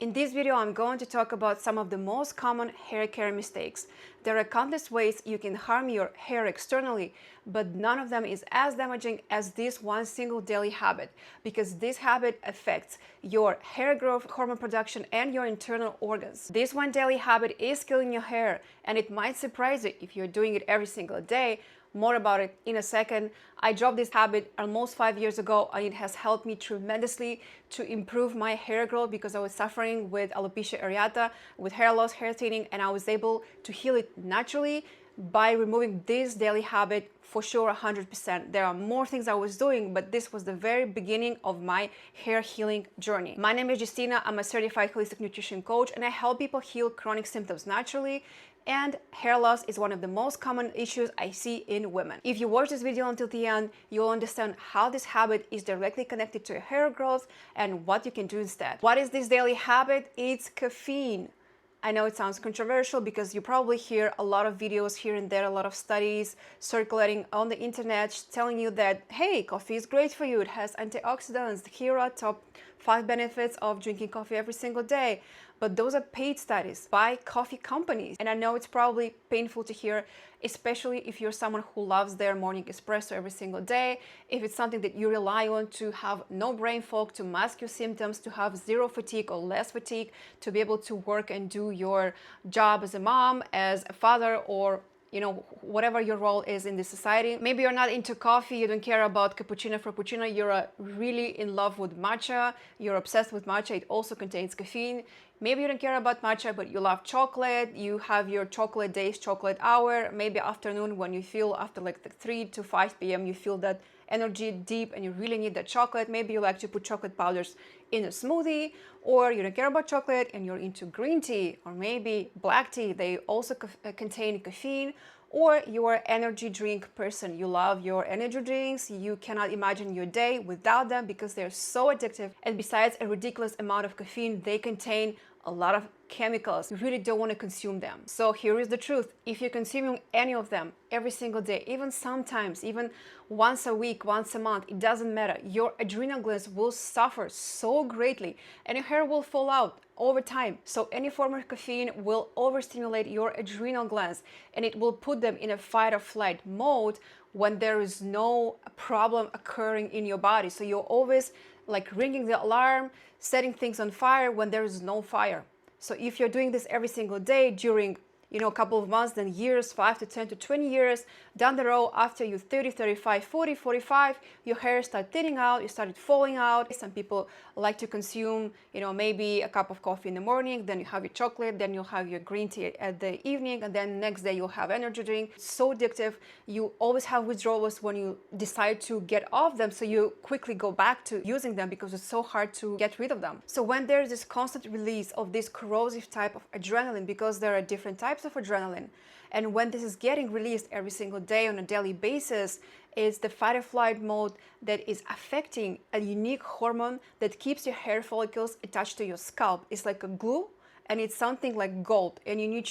In this video, I'm going to talk about some of the most common hair care mistakes. There are countless ways you can harm your hair externally, but none of them is as damaging as this one single daily habit, because this habit affects your hair growth, hormone production, and your internal organs. This one daily habit is killing your hair, and it might surprise you if you're doing it every single day. More about it in a second. I dropped this habit almost 5 years ago, and it has helped me tremendously to improve my hair growth because I was suffering with alopecia areata, with hair loss, hair thinning, and I was able to heal it naturally by removing this daily habit for sure 100%. There are more things I was doing, but this was the very beginning of my hair healing journey. My name is Justina. I'm a certified holistic nutrition coach, and I help people heal chronic symptoms naturally. And hair loss is one of the most common issues I see in women. If you watch this video until the end, you'll understand how this habit is directly connected to your hair growth and what you can do instead. What is this daily habit? It's caffeine. I know it sounds controversial because you probably hear a lot of videos here and there, a lot of studies circulating on the internet telling you that, hey, coffee is great for you. It has antioxidants. Here are top 5 benefits of drinking coffee every single day. But those are paid studies by coffee companies. And I know it's probably painful to hear, especially if you're someone who loves their morning espresso every single day, if it's something that you rely on to have no brain fog, to mask your symptoms, to have zero fatigue or less fatigue, to be able to work and do your job as a mom, as a father, or whatever your role is in this society. Maybe you're not into coffee, you don't care about cappuccino, frappuccino, you're really in love with matcha, you're obsessed with matcha, it also contains caffeine. Maybe you don't care about matcha, but you love chocolate, you have your chocolate days, chocolate hour, maybe afternoon when you feel after like the 3 to 5 p.m. you feel that energy deep and you really need that chocolate. Maybe you like to put chocolate powders in a smoothie, or you don't care about chocolate and you're into green tea or maybe black tea. They also contain caffeine. Or you are an energy drink person. You love your energy drinks. You cannot imagine your day without them because they're so addictive. And besides a ridiculous amount of caffeine, they contain a lot of chemicals. You really don't want to consume them. So here is the truth. If you're consuming any of them every single day, even sometimes, even once a week, once a month, it doesn't matter. Your adrenal glands will suffer so greatly and your hair will fall out over time. So any form of caffeine will overstimulate your adrenal glands and it will put them in a fight or flight mode when there is no problem occurring in your body. So you're always like ringing the alarm, setting things on fire when there is no fire. So if you're doing this every single day during a couple of months, then years, 5 to 10 to 20 years down the road, after you're 30, 35, 40, 45, your hair started thinning out, you started falling out. Some people like to consume, maybe a cup of coffee in the morning, then you have your chocolate, then you'll have your green tea at the evening, and then next day you'll have energy drink. It's so addictive. You always have withdrawals when you decide to get off them, so you quickly go back to using them because it's so hard to get rid of them. So when there's this constant release of this corrosive type of adrenaline, because there are different types of adrenaline, and when this is getting released every single day on a daily basis, it's the fight or flight mode that is affecting a unique hormone that keeps your hair follicles attached to your scalp. It's like a glue, and it's something like gold, and you need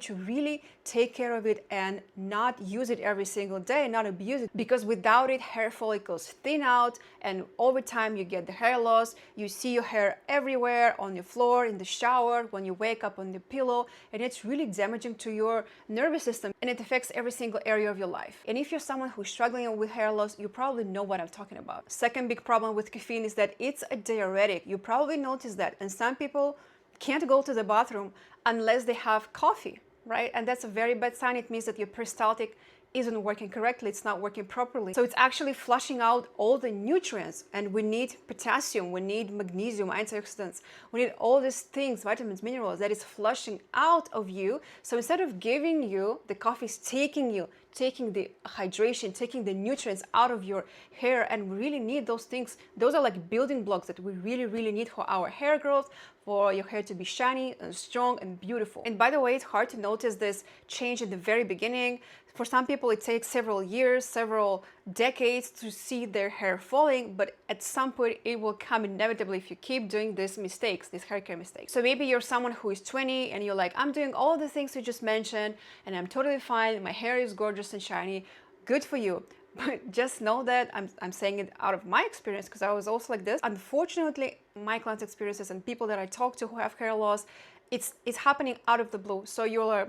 to really take care of it and not use it every single day, not abuse it, because without it, hair follicles thin out, and over time you get the hair loss. You see your hair everywhere, on your floor, in the shower, when you wake up on the pillow, and it's really damaging to your nervous system, and it affects every single area of your life. And if you're someone who's struggling with hair loss, you probably know what I'm talking about. Second big problem with caffeine is that it's a diuretic. You probably noticed that, and some people can't go to the bathroom unless they have coffee, right? And that's a very bad sign. It means that your peristaltic isn't working correctly, it's not working properly. So it's actually flushing out all the nutrients, and we need potassium, we need magnesium, antioxidants, we need all these things, vitamins, minerals, that is flushing out of you. So instead of giving you, the coffee is taking the hydration, taking the nutrients out of your hair, and we really need those things. Those are like building blocks that we really need for our hair growth, for your hair to be shiny and strong and beautiful. And by the way, it's hard to notice this change in the very beginning. For some people, it takes several years, several decades to see their hair falling, but at some point it will come inevitably if you keep doing these mistakes, these hair care mistakes. So maybe you're someone who is 20 and you're like, I'm doing all of the things you just mentioned and I'm totally fine, my hair is gorgeous and shiny. Good for you. But just know that I'm saying it out of my experience, because I was also like this. Unfortunately, my clients' experiences and people that I talk to who have hair loss, it's happening out of the blue. So you're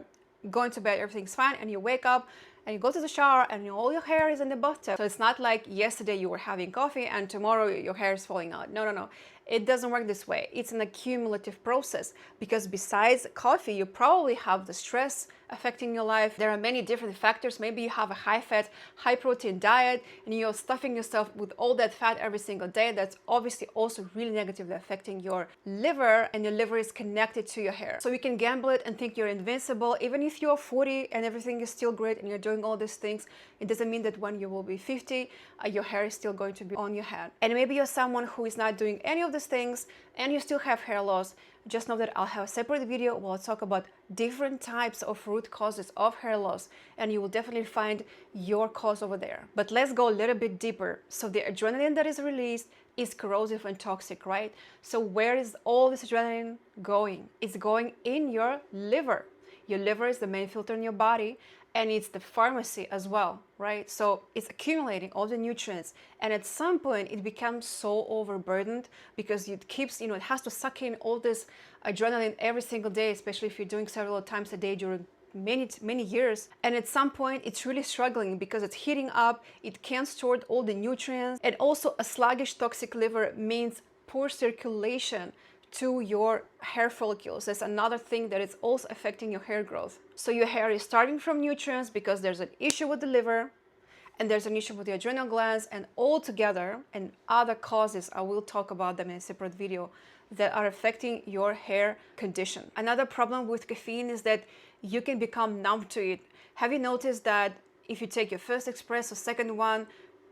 going to bed, everything's fine, and you wake up and you go to the shower and all your hair is in the bathtub. So it's not like yesterday you were having coffee and tomorrow your hair is falling out. No, no, no. It doesn't work this way. It's an accumulative process, because besides coffee, you probably have the stress affecting your life. There are many different factors. Maybe you have a high-fat, high-protein diet and you're stuffing yourself with all that fat every single day. That's obviously also really negatively affecting your liver, and your liver is connected to your hair. So you can gamble it and think you're invincible. Even if you're 40 and everything is still great and you're doing all these things, it doesn't mean that when you will be 50, your hair is still going to be on your head. And maybe you're someone who is not doing any of these things and you still have hair loss. Just know that I'll have a separate video where I'll talk about different types of root causes of hair loss, and you will definitely find your cause over there. But let's go a little bit deeper. So the adrenaline that is released is corrosive and toxic, right? So where is all this adrenaline going? It's going in your liver. Your liver is the main filter in your body, and it's the pharmacy as well, right? So it's accumulating all the nutrients, and at some point it becomes so overburdened because it keeps, it has to suck in all this adrenaline every single day, especially if you're doing several times a day during many years. And at some point it's really struggling because it's heating up, it can't store all the nutrients, and also a sluggish toxic liver means poor circulation to your hair follicles. That's another thing that is also affecting your hair growth. So your hair is starting from nutrients because there's an issue with the liver, and there's an issue with the adrenal glands, and all together, and other causes, I will talk about them in a separate video, that are affecting your hair condition. Another problem with caffeine is that you can become numb to it. Have you noticed that if you take your first espresso, second one,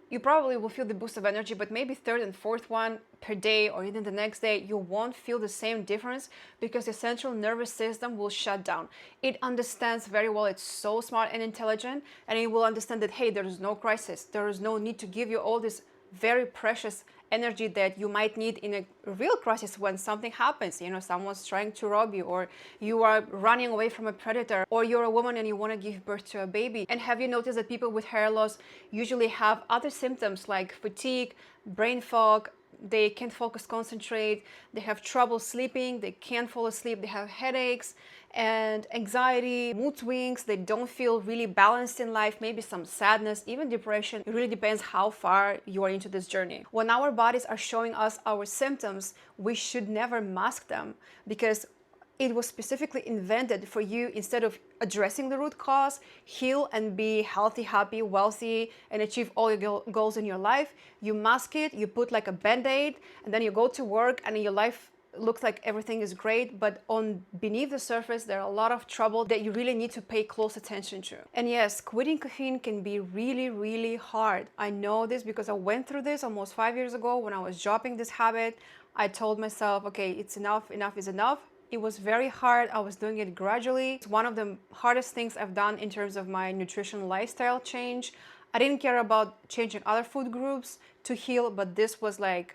you probably will feel the boost of energy, but maybe third and fourth one per day or even the next day, you won't feel the same difference because your central nervous system will shut down. It understands very well, it's so smart and intelligent, and it will understand that, hey, there is no crisis. There is no need to give you all this very precious energy that you might need in a real crisis when something happens. Someone's trying to rob you, or you are running away from a predator, or you're a woman and you want to give birth to a baby. And have you noticed that people with hair loss usually have other symptoms like fatigue, brain fog, they can't focus, concentrate, they have trouble sleeping, they can't fall asleep, they have headaches and anxiety, mood swings, they don't feel really balanced in life, maybe some sadness, even depression. It really depends how far you are into this journey. When our bodies are showing us our symptoms, we should never mask them, because it was specifically invented for you. Instead of addressing the root cause, heal and be healthy, happy, wealthy, and achieve all your goals in your life, you mask it, you put like a band-aid, and then you go to work and your life looks like everything is great, but beneath the surface there are a lot of trouble that you really need to pay close attention to. And yes, quitting caffeine can be really, really hard. I know this because I went through this almost 5 years ago. When I was dropping this habit, I told myself, okay, it's enough, enough is enough. It was very hard. I was doing it gradually. It's one of the hardest things I've done in terms of my nutrition lifestyle change. I didn't care about changing other food groups to heal, but this was like,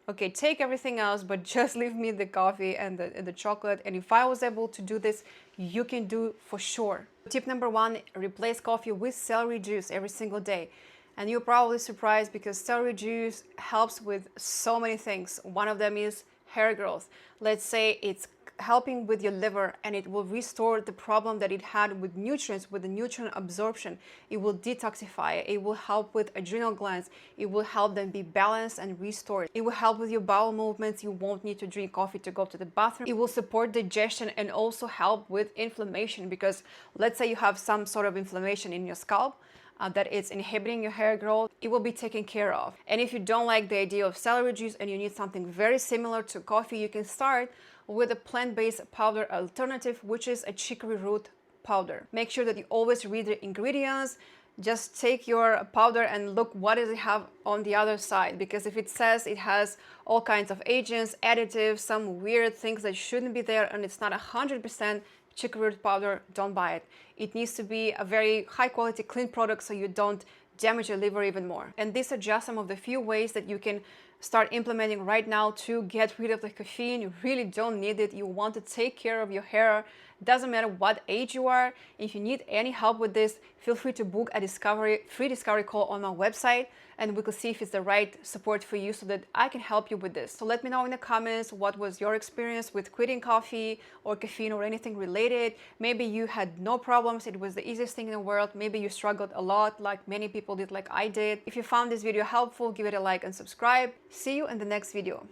okay, take everything else, but just leave me the coffee and the chocolate. And if I was able to do this, you can do for sure. Tip number 1, replace coffee with celery juice every single day. And you're probably surprised because celery juice helps with so many things. One of them is hair growth. Let's say it's helping with your liver, and it will restore the problem that it had with nutrients, with the nutrient absorption. It will detoxify, it will help with adrenal glands, it will help them be balanced and restored. It will help with your bowel movements. You won't need to drink coffee to go to the bathroom. It will support digestion and also help with inflammation, because let's say you have some sort of inflammation in your scalp that it's inhibiting your hair growth, it will be taken care of. And if you don't like the idea of celery juice and you need something very similar to coffee, you can start with a plant-based powder alternative, which is a chicory root powder. Make sure that you always read the ingredients. Just take your powder and look what does it have on the other side, because if it says it has all kinds of agents, additives, some weird things that shouldn't be there, and it's not 100% chicory root powder, don't buy it. It needs to be a very high quality, clean product so you don't damage your liver even more. And these are just some of the few ways that you can start implementing right now to get rid of the caffeine. You really don't need it. You want to take care of your hair. Doesn't matter what age you are. If you need any help with this, feel free to book a free discovery call on my website, and we could see if it's the right support for you so that I can help you with this. So let me know in the comments what was your experience with quitting coffee or caffeine or anything related. Maybe you had no problems, it was the easiest thing in the world. Maybe you struggled a lot like many people did, like I did. If you found this video helpful, give it a like and subscribe. See you in the next video.